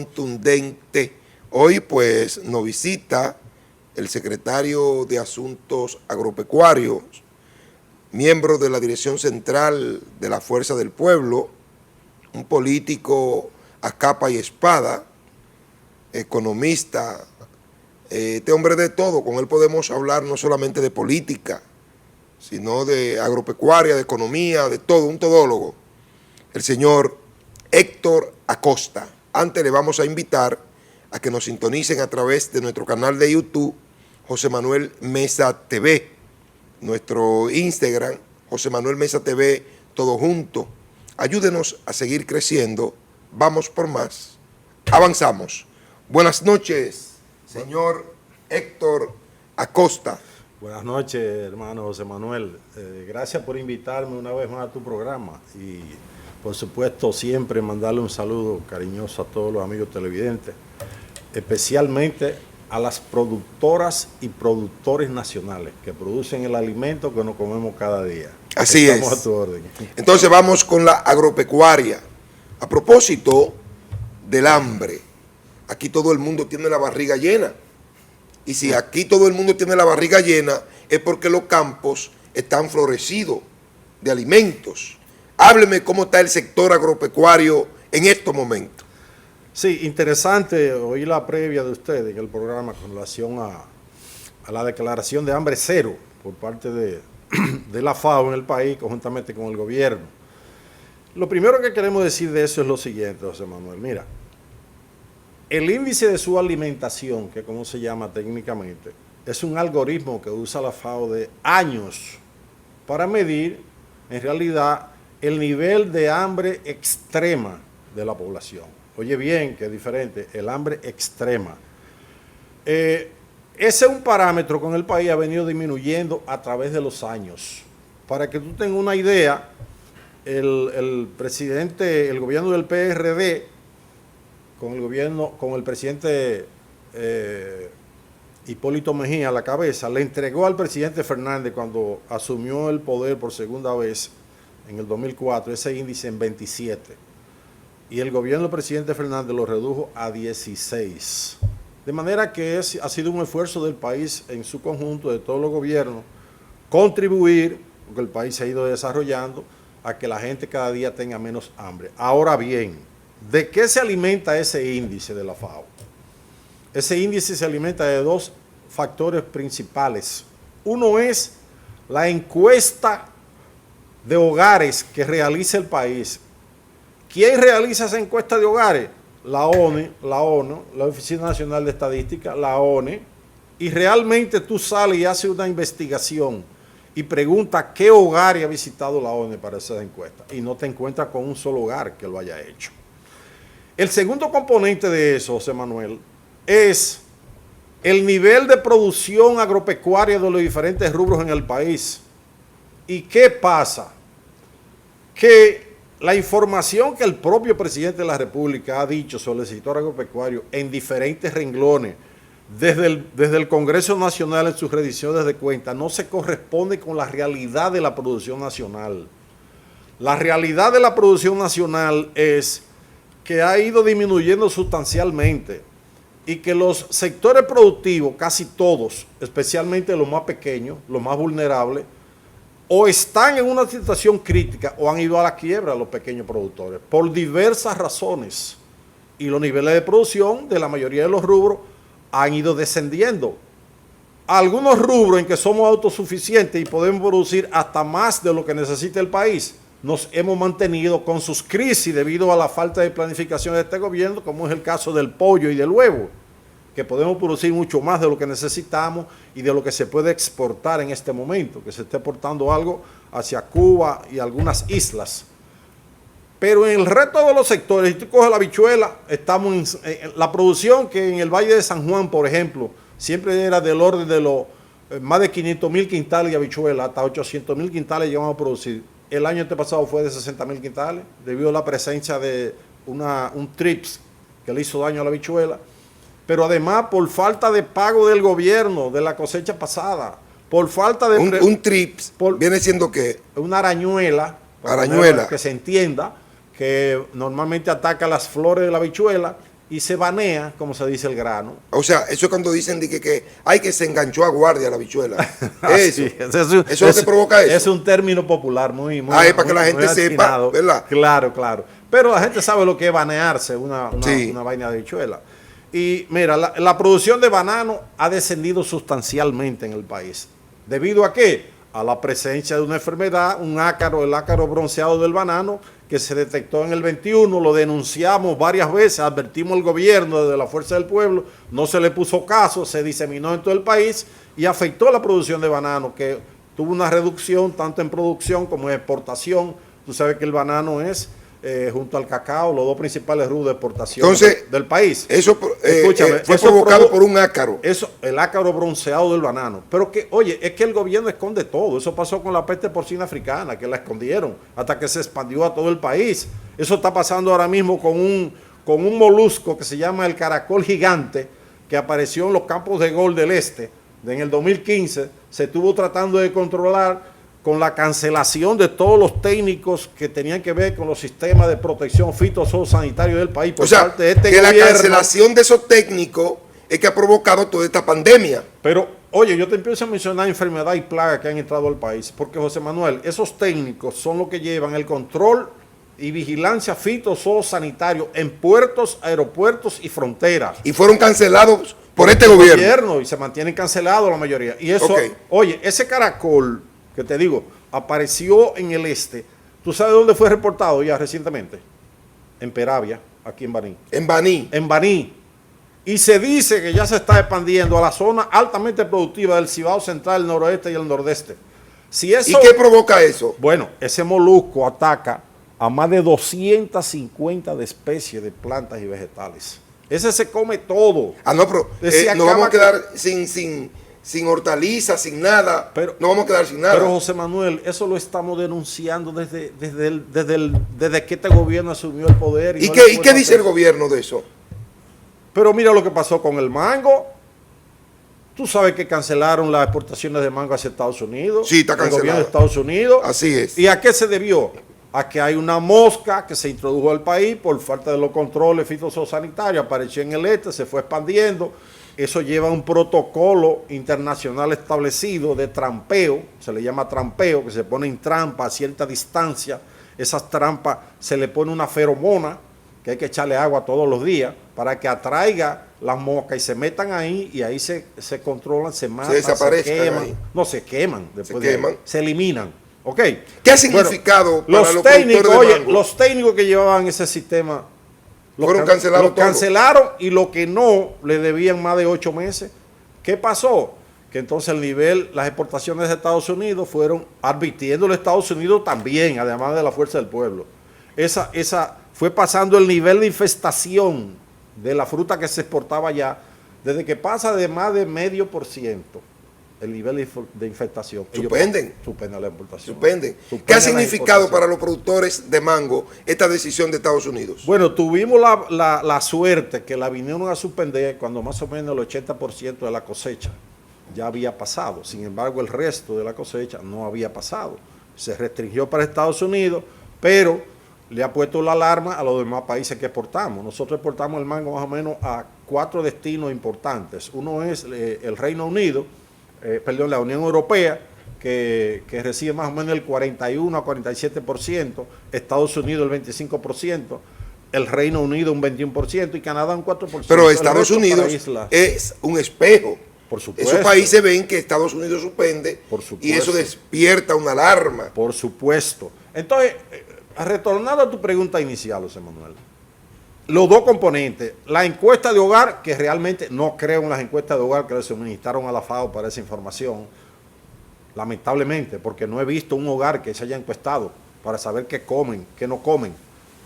contundente. Hoy pues nos visita el secretario de Asuntos Agropecuarios, miembro de la Dirección Central de la Fuerza del Pueblo, un político a capa y espada, economista, este hombre de todo. Con él podemos hablar no solamente de política, sino de agropecuaria, de economía, de todo, un todólogo, el señor Héctor Acosta. Antes le vamos a invitar a que nos sintonicen a través de nuestro canal de YouTube, José Manuel Mesa TV, nuestro Instagram, José Manuel Mesa TV, todo junto. Ayúdenos a seguir creciendo, vamos por más, avanzamos. Buenas noches, señor Héctor Acosta. Buenas noches, hermano José Manuel. Gracias por invitarme una vez más a tu programa y, por supuesto, siempre mandarle un saludo cariñoso a todos los amigos televidentes, especialmente a las productoras y productores nacionales que producen el alimento que nos comemos cada día. Así es. Estamos a tu orden. Entonces vamos con la agropecuaria. A propósito del hambre, aquí todo el mundo tiene la barriga llena. Y si aquí todo el mundo tiene la barriga llena, es porque los campos están florecidos de alimentos. Hábleme cómo está el sector agropecuario en estos momentos. Sí, interesante oír la previa de ustedes en el programa con relación a la declaración de hambre cero por parte de la FAO en el país, conjuntamente con el gobierno. Lo primero que queremos decir de eso es lo siguiente, José Manuel. Mira, el índice de subalimentación, que como se llama técnicamente, es un algoritmo que usa la FAO de años para medir, en realidad, el nivel de hambre extrema de la población. Oye bien, que es diferente, el hambre extrema. Ese es un parámetro que en el país ha venido disminuyendo a través de los años. Para que tú tengas una idea, el gobierno del PRD, con el presidente Hipólito Mejía a la cabeza, le entregó al presidente Fernández, cuando asumió el poder por segunda vez en el 2004, ese índice en 27. Y el gobierno del presidente Fernández lo redujo a 16. De manera que ha sido un esfuerzo del país en su conjunto, de todos los gobiernos, contribuir, porque el país se ha ido desarrollando, a que la gente cada día tenga menos hambre. Ahora bien, ¿de qué se alimenta ese índice de la FAO? Ese índice se alimenta de dos factores principales. Uno es la encuesta de hogares que realiza el país. ¿Quién realiza esa encuesta de hogares? La ONU, la Oficina Nacional de Estadística, la ONU, y realmente tú sales y haces una investigación y preguntas qué hogar ha visitado la ONU para esa encuesta, y no te encuentras con un solo hogar que lo haya hecho. El segundo componente de eso, José Manuel, es el nivel de producción agropecuaria de los diferentes rubros en el país. ¿Y qué pasa? Que la información que el propio presidente de la República ha dicho sobre el sector agropecuario en diferentes renglones, desde el Congreso Nacional en sus rendiciones de cuentas, no se corresponde con la realidad de la producción nacional. La realidad de la producción nacional es que ha ido disminuyendo sustancialmente y que los sectores productivos, casi todos, especialmente los más pequeños, los más vulnerables, o están en una situación crítica o han ido a la quiebra los pequeños productores por diversas razones, y los niveles de producción de la mayoría de los rubros han ido descendiendo. Algunos rubros en que somos autosuficientes y podemos producir hasta más de lo que necesita el país, nos hemos mantenido con sus crisis debido a la falta de planificación de este gobierno, como es el caso del pollo y del huevo, que podemos producir mucho más de lo que necesitamos y de lo que se puede exportar en este momento, que se está exportando algo hacia Cuba y algunas islas. Pero en el resto de los sectores, si tú coges la habichuela, estamos en la producción que en el Valle de San Juan, por ejemplo, siempre era del orden de los más de 500,000 quintales de habichuela, hasta 800,000 quintales llegamos a producir. El año antepasado fue de 60,000 quintales, debido a la presencia de un trips que le hizo daño a la habichuela. Pero además por falta de pago del gobierno de la cosecha pasada, por falta de... Un trips viene siendo ¿qué? Una arañuela, arañuela, que se entienda, que normalmente ataca las flores de la habichuela y se banea, como se dice, el grano. O sea, eso es cuando dicen de que hay que se enganchó a guardia la habichuela. Eso. Eso es lo que provoca eso. Es un término popular muy es para que la gente sepa, ¿verdad? Claro, claro. Pero la gente sabe lo que es banearse una vaina de habichuela. Y mira, la producción de banano ha descendido sustancialmente en el país. ¿Debido a qué? A la presencia de una enfermedad, el ácaro bronceado del banano, que se detectó en el 21, lo denunciamos varias veces, advertimos al gobierno desde la Fuerza del Pueblo, no se le puso caso, se diseminó en todo el país y afectó la producción de banano, que tuvo una reducción tanto en producción como en exportación. Tú sabes que el banano es, junto al cacao, los dos principales rubros de exportación del país. Eso fue provocado por un ácaro. El ácaro bronceado del banano. Pero que, oye, es que el gobierno esconde todo. Eso pasó con la peste porcina africana, que la escondieron hasta que se expandió a todo el país. Eso está pasando ahora mismo con un molusco que se llama el caracol gigante, que apareció en los campos de golf del este en el 2015. Se estuvo tratando de controlar con la cancelación de todos los técnicos que tenían que ver con los sistemas de protección fitosanitario del país. Por parte de este gobierno. La cancelación de esos técnicos es que ha provocado toda esta pandemia. Pero, oye, yo te empiezo a mencionar enfermedad y plagas que han entrado al país, porque, José Manuel, esos técnicos son los que llevan el control y vigilancia fitosanitario en puertos, aeropuertos y fronteras. Y fueron cancelados por este gobierno. Y se mantienen cancelados la mayoría. Y eso, oye, ese caracol que te digo, apareció en el este. ¿Tú sabes dónde fue reportado ya recientemente? En Peravia, aquí en Baní. En Baní. En Baní. Y se dice que ya se está expandiendo a la zona altamente productiva del Cibao Central, el noroeste y el nordeste. ¿Y qué provoca eso? Bueno, ese molusco ataca a más de 250 de especies de plantas y vegetales. Ese se come todo. No, pero nos vamos a quedar sin hortalizas, sin nada, no vamos a quedar sin nada. Pero José Manuel, eso lo estamos denunciando desde que este gobierno asumió el poder. ¿Y qué dice el gobierno de eso? Pero mira lo que pasó con el mango. Tú sabes que cancelaron las exportaciones de mango hacia Estados Unidos. Sí, está cancelado. El gobierno de Estados Unidos. Así es. ¿Y a qué se debió? A que hay una mosca que se introdujo al país por falta de los controles fitosanitarios, apareció en el este, se fue expandiendo. Eso lleva un protocolo internacional establecido de trampeo, se le llama trampeo, que se pone en trampa a cierta distancia. Esas trampas se le pone una feromona, que hay que echarle agua todos los días, para que atraiga las moscas y se metan ahí, y ahí se controlan, se matan, se queman. Ahí. No, se queman, después se eliminan. ¿Ok? ¿Qué ha significado para los técnicos de mango? Los técnicos que llevaban ese sistema fueron cancelados. Lo cancelaron, y lo que no le debían más de 8 meses. ¿Qué pasó? Que entonces las exportaciones de Estados Unidos fueron advirtiendo a Estados Unidos también, además de la Fuerza del Pueblo. Esa fue pasando el nivel de infestación de la fruta que se exportaba allá, desde que pasa de más de 0,5% el nivel de infestación. Suspenden la exportación. ¿Qué ha significado para los productores de mango esta decisión de Estados Unidos? Bueno, tuvimos la suerte que la vinieron a suspender cuando más o menos el 80% de la cosecha ya había pasado. Sin embargo, el resto de la cosecha no había pasado. Se restringió para Estados Unidos, pero le ha puesto la alarma a los demás países que exportamos. Nosotros exportamos el mango más o menos a 4 destinos importantes. Uno es el Reino Unido, la Unión Europea, que recibe más o menos el 41 a 47%, Estados Unidos el 25%, el Reino Unido un 21% y Canadá un 4%. Pero Estados Unidos es un espejo. Por supuesto. Esos países ven que Estados Unidos suspende y eso despierta una alarma. Por supuesto. Entonces, retornando a tu pregunta inicial, José Manuel, los dos componentes, la encuesta de hogar, que realmente no creo en las encuestas de hogar que le suministraron a la FAO para esa información, lamentablemente, porque no he visto un hogar que se haya encuestado para saber qué comen, qué no comen.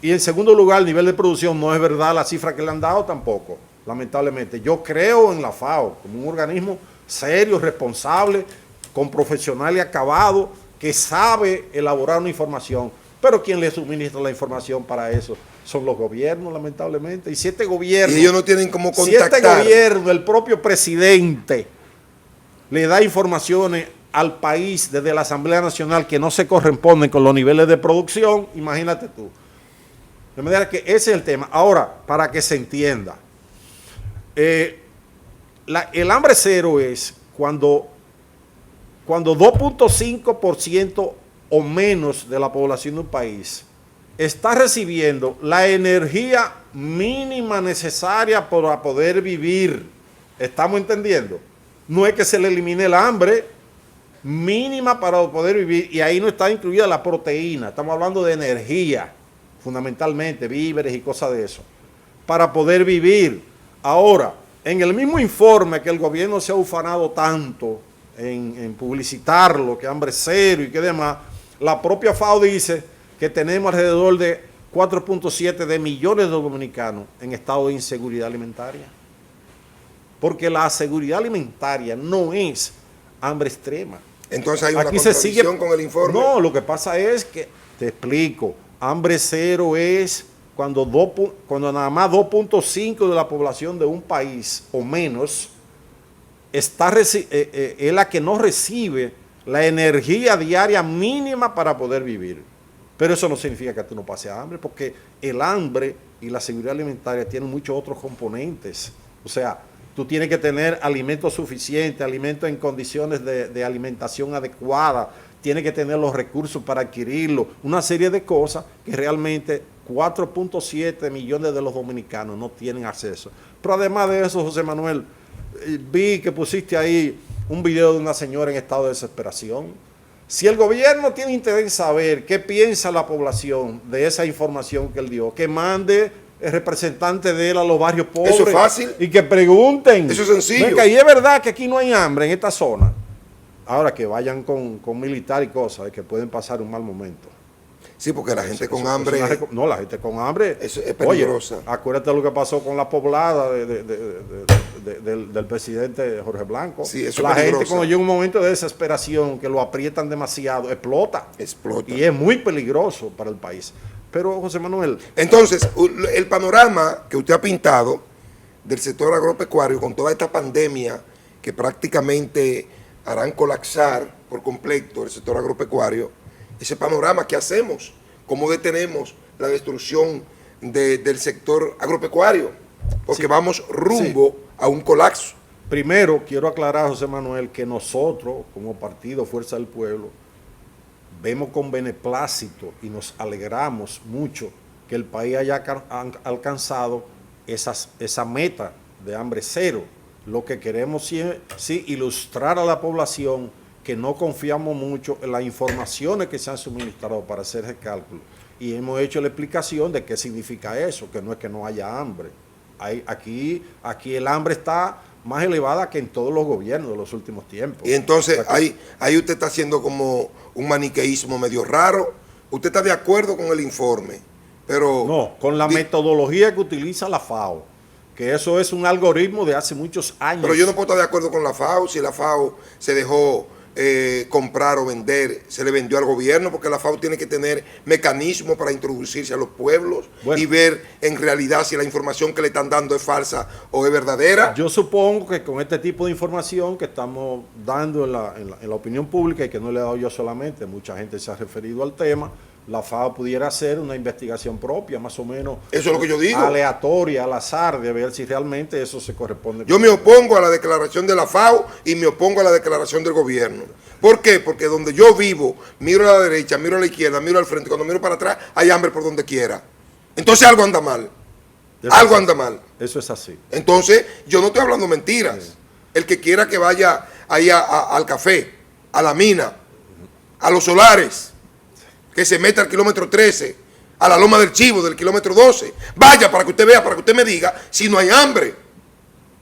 Y en segundo lugar, el nivel de producción no es verdad la cifra que le han dado tampoco, lamentablemente. Yo creo en la FAO como un organismo serio, responsable, con profesional y acabado, que sabe elaborar una información, pero quien le suministra la información para eso son los gobiernos, lamentablemente. Y si este gobierno... Y ellos no tienen cómo contactar. Si este gobierno, el propio presidente, le da informaciones al país desde la Asamblea Nacional que no se corresponden con los niveles de producción, imagínate tú. De manera que ese es el tema. Ahora, para que se entienda, el hambre cero es cuando 2.5% o menos de la población de un país está recibiendo la energía mínima necesaria para poder vivir. ¿Estamos entendiendo? No es que se le elimine el hambre, mínima para poder vivir, y ahí no está incluida la proteína. Estamos hablando de energía, fundamentalmente, víveres y cosas de eso, para poder vivir. Ahora, en el mismo informe que el gobierno se ha ufanado tanto en publicitarlo, que hambre cero y que demás, la propia FAO dice que tenemos alrededor de 4.7 de millones de dominicanos en estado de inseguridad alimentaria. Porque la seguridad alimentaria no es hambre extrema. Entonces hay una Aquí se sigue con el informe. No, lo que pasa es que, te explico, hambre cero es cuando nada más 2.5 de la población de un país o menos es la que no recibe la energía diaria mínima para poder vivir. Pero eso no significa que tú no pases hambre, porque el hambre y la seguridad alimentaria tienen muchos otros componentes. O sea, tú tienes que tener alimentos suficientes, alimentos en condiciones de alimentación adecuada, tienes que tener los recursos para adquirirlo, una serie de cosas que realmente 4.7 millones de los dominicanos no tienen acceso. Pero además de eso, José Manuel, vi que pusiste ahí un video de una señora en estado de desesperación. Si el gobierno tiene interés en saber qué piensa la población de esa información que él dio, que mande el representante de él a los barrios pobres. Eso es fácil. Y que pregunten. Eso es sencillo. Venga, y es verdad que aquí no hay hambre en esta zona. Ahora que vayan con militar y cosas, que pueden pasar un mal momento. Sí, porque la gente con hambre... No, la gente con hambre... Eso es peligrosa. Oye, acuérdate lo que pasó con la poblada del presidente Jorge Blanco. Sí, eso la es peligrosa. gente cuando llega un momento de desesperación, que lo aprietan demasiado, explota. Explota. Y es muy peligroso para el país. Pero, José Manuel... Entonces, el panorama que usted ha pintado del sector agropecuario con toda esta pandemia que prácticamente harán colapsar por completo el sector agropecuario, ese panorama, ¿qué hacemos? ¿Cómo detenemos la destrucción del sector agropecuario? Porque sí, vamos rumbo a un colapso. Primero, quiero aclarar, José Manuel, que nosotros, como partido Fuerza del Pueblo, vemos con beneplácito y nos alegramos mucho que el país haya alcanzado esa meta de hambre cero. Lo que queremos sí ilustrar a la población que no confiamos mucho en las informaciones que se han suministrado para hacer el cálculo. Y hemos hecho la explicación de qué significa eso, que no es que no haya hambre. Aquí el hambre está más elevada que en todos los gobiernos de los últimos tiempos. Y entonces ahí usted está haciendo como un maniqueísmo medio raro. Usted está de acuerdo con el informe, pero... No, con la metodología que utiliza la FAO, que eso es un algoritmo de hace muchos años. Pero yo no puedo estar de acuerdo con la FAO si la FAO se dejó comprar o vender, se le vendió al gobierno, porque la FAO tiene que tener mecanismos para introducirse a los pueblos y ver en realidad si la información que le están dando es falsa o es verdadera. Yo supongo que con este tipo de información que estamos dando en la opinión pública, y que no le he dado yo solamente, mucha gente se ha referido al tema, la FAO pudiera hacer una investigación propia, más o menos. Eso es lo que yo digo. Aleatoria, al azar, de ver si realmente eso se corresponde. Yo me opongo a la declaración de la FAO y me opongo a la declaración del gobierno. ¿Por qué? Porque donde yo vivo, miro a la derecha, miro a la izquierda, miro al frente, cuando miro para atrás, hay hambre por donde quiera. Entonces algo anda mal. Algo anda mal. Eso es así. Entonces, yo no estoy hablando mentiras. Sí. El que quiera que vaya ahí al café, a la mina, a los solares, que se meta al kilómetro 13, a la Loma del Chivo del kilómetro 12. Vaya para que usted vea, para que usted me diga si no hay hambre.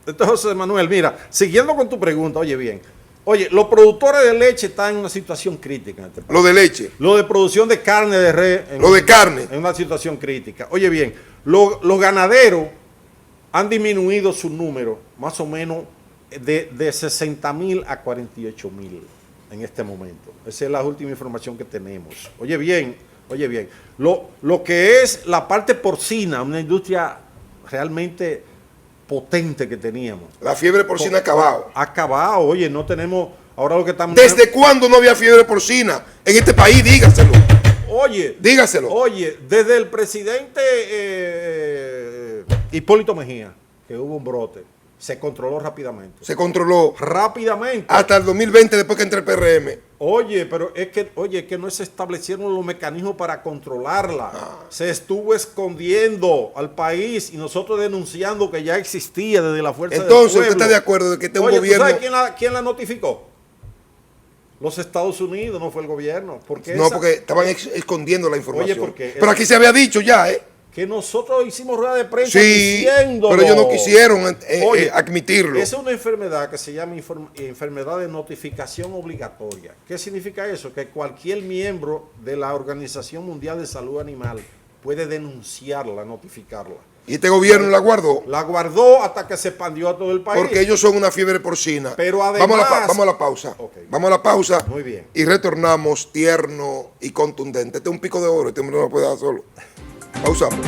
Entonces, Manuel, mira, siguiendo con tu pregunta, oye bien, los productores de leche están en una situación crítica en este país. Lo de leche. Lo de producción de carne de res. En una situación crítica. Oye bien, los ganaderos han disminuido su número más o menos de 60.000 a 48.000. En este momento. Esa es la última información que tenemos. Oye bien, lo que es la parte porcina, una industria realmente potente que teníamos. La fiebre porcina ha acabado. Ha acabado, oye, no tenemos, ahora lo que estamos... ¿Desde cuándo no había fiebre porcina en este país? Dígaselo. Oye, dígaselo. Oye, desde el presidente Hipólito Mejía, que hubo un brote, se controló rápidamente. Se controló Rápidamente. hasta el 2020, después que entró el PRM. Oye, pero es que no se establecieron los mecanismos para controlarla. Se estuvo escondiendo al país y nosotros denunciando que ya existía desde la fuerza del Entonces, pueblo. ¿usted está de acuerdo de que este es un Oye, gobierno? ¿tú sabes quién la notificó? Los Estados Unidos, no fue el gobierno. No, porque estaban escondiendo la información. Oye, porque pero aquí se había dicho ya, ¿eh? que nosotros hicimos rueda de prensa Sí, diciéndolo. pero ellos no quisieron Oye, admitirlo. Es una enfermedad que se llama enfermedad de notificación obligatoria. ¿Qué significa eso? Que cualquier miembro de la Organización Mundial de Salud Animal puede denunciarla, notificarla. Y este gobierno la guardó. La guardó hasta que se expandió a todo el país. Porque ellos son una fiebre porcina. Pero además, vamos a la pausa. Okay. Vamos a la pausa. Muy bien. Y retornamos tierno y contundente. Este es un pico de oro. Este hombre no lo puede dar solo. Pausamos.